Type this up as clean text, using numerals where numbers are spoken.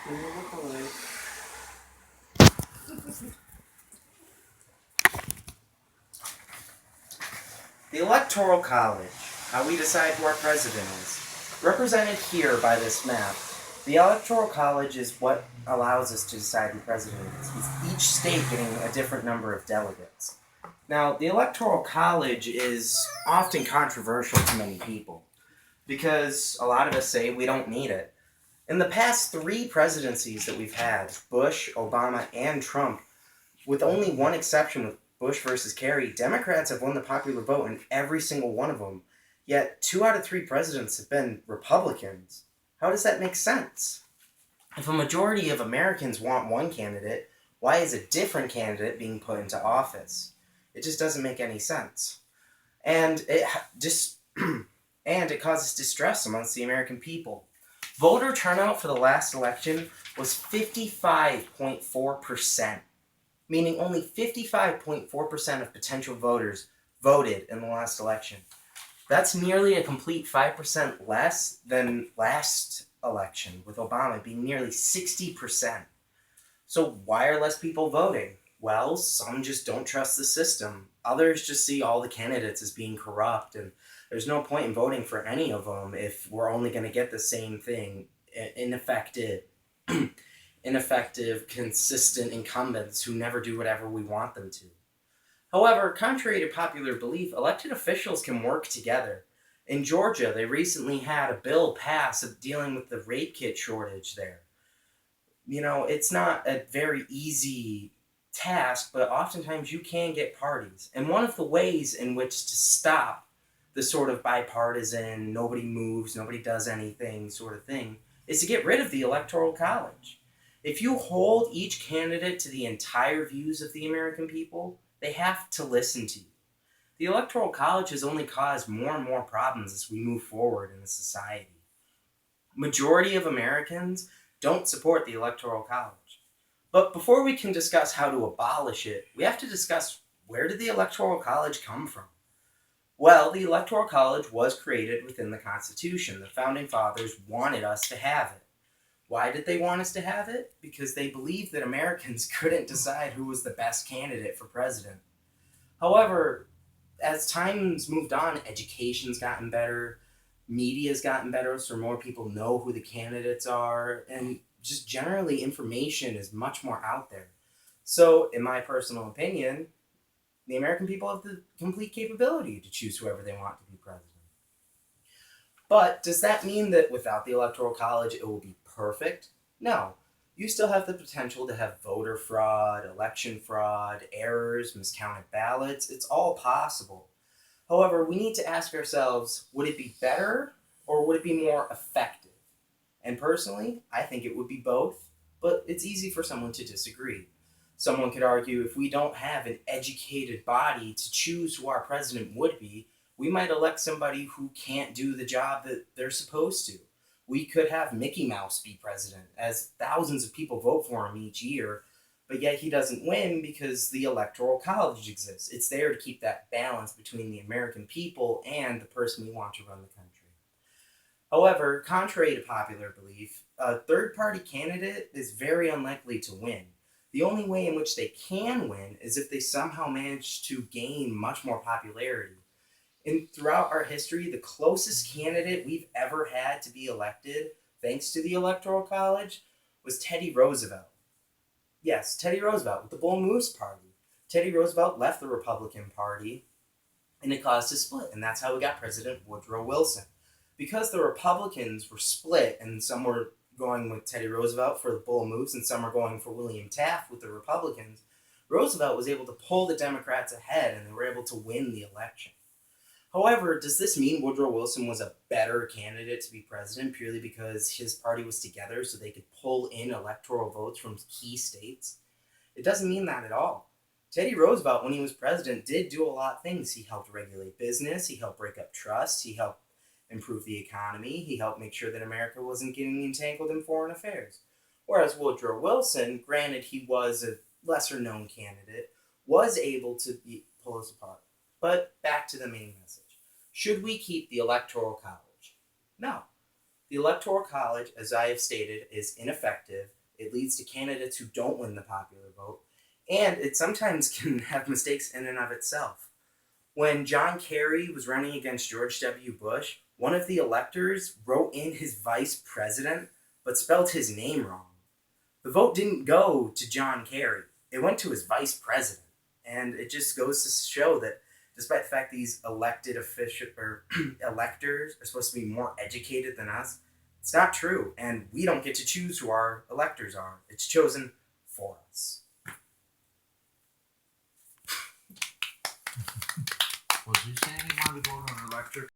They look alike. The Electoral College, how we decide who our president is. Represented here by this map, the Electoral College is what allows us to decide who president is, with each state getting a different number of delegates. Now, the Electoral College is often controversial to many people because a lot of us say we don't need it. In the past three presidencies that we've had, Bush, Obama, and Trump, with only one exception with Bush versus Kerry, Democrats have won the popular vote in every single one of them. Yet 2 out of 3 presidents have been Republicans. How does that make sense? If a majority of Americans want one candidate, why is a different candidate being put into office? It just doesn't make any sense. And it just and it causes distress amongst the American people. Voter turnout for the last election was 55.4%, meaning only 55.4% of potential voters voted in the last election. That's nearly a complete 5% less than last election, with Obama being nearly 60%. So why are less people voting? Well, some just don't trust the system. Others just see all the candidates as being corrupt, and there's no point in voting for any of them if we're only going to get the same thing, ineffective, consistent incumbents who never do whatever we want them to. However, contrary to popular belief, elected officials can work together. In Georgia, they recently had a bill pass of dealing with the rape kit shortage there. It's not a very easy task, but oftentimes you can get parties. And one of the ways in which to stop the sort of bipartisan, nobody moves, nobody does anything sort of thing is to get rid of the Electoral College. If you hold each candidate to the entire views of the American people, they have to listen to you. The Electoral College has only caused more and more problems as we move forward in the society. Majority of Americans don't support the Electoral College. But before we can discuss how to abolish it, we have to discuss, where did the Electoral College come from? Well, the Electoral College was created within the Constitution. The Founding Fathers wanted us to have it. Why did they want us to have it? Because they believed that Americans couldn't decide who was the best candidate for president. However, as time's moved on, education's gotten better, media's gotten better, so more people know who the candidates are, and just generally information is much more out there. So, in my personal opinion, the American people have the complete capability to choose whoever they want to be president. But does that mean that without the Electoral College it will be perfect? No. You still have the potential to have voter fraud, election fraud, errors, miscounted ballots. It's all possible. However, we need to ask ourselves, would it be better or would it be more effective? And personally, I think it would be both, but it's easy for someone to disagree. Someone could argue, if we don't have an educated body to choose who our president would be, we might elect somebody who can't do the job that they're supposed to. We could have Mickey Mouse be president, as thousands of people vote for him each year, but yet he doesn't win because the Electoral College exists. It's there to keep that balance between the American people and the person we want to run the country. However, contrary to popular belief, a third-party candidate is very unlikely to win. The only way in which they can win is if they somehow manage to gain much more popularity. And throughout our history, the closest candidate we've ever had to be elected, thanks to the Electoral College, was Teddy Roosevelt. Yes, Teddy Roosevelt with the Bull Moose Party. Teddy Roosevelt left the Republican Party, and it caused a split, and that's how we got President Woodrow Wilson. Because the Republicans were split, and some were going with Teddy Roosevelt for the Bull Moose, and some were going for William Taft with the Republicans, Roosevelt was able to pull the Democrats ahead, and they were able to win the election. However, does this mean Woodrow Wilson was a better candidate to be president purely because his party was together so they could pull in electoral votes from key states? It doesn't mean that at all. Teddy Roosevelt, when he was president, did do a lot of things. He helped regulate business, he helped break up trust, he helped improve the economy, he helped make sure that America wasn't getting entangled in foreign affairs. Whereas Woodrow Wilson, granted he was a lesser known candidate, was able to pull us apart. But back to the main message. Should we keep the Electoral College? No. The The Electoral College, as I have stated, is ineffective. It leads to candidates who don't win the popular vote, and it sometimes can have mistakes in and of itself. When John Kerry was running against George W. Bush, one of the electors wrote in his vice president but spelled his name wrong. The vote didn't go to John Kerry, it went to his vice president. And it just goes to show that despite the fact these elected official or electors are supposed to be more educated than us, it's not true. And we don't get to choose who our electors are. It's chosen for us. Was you saying you wanted to go to an electric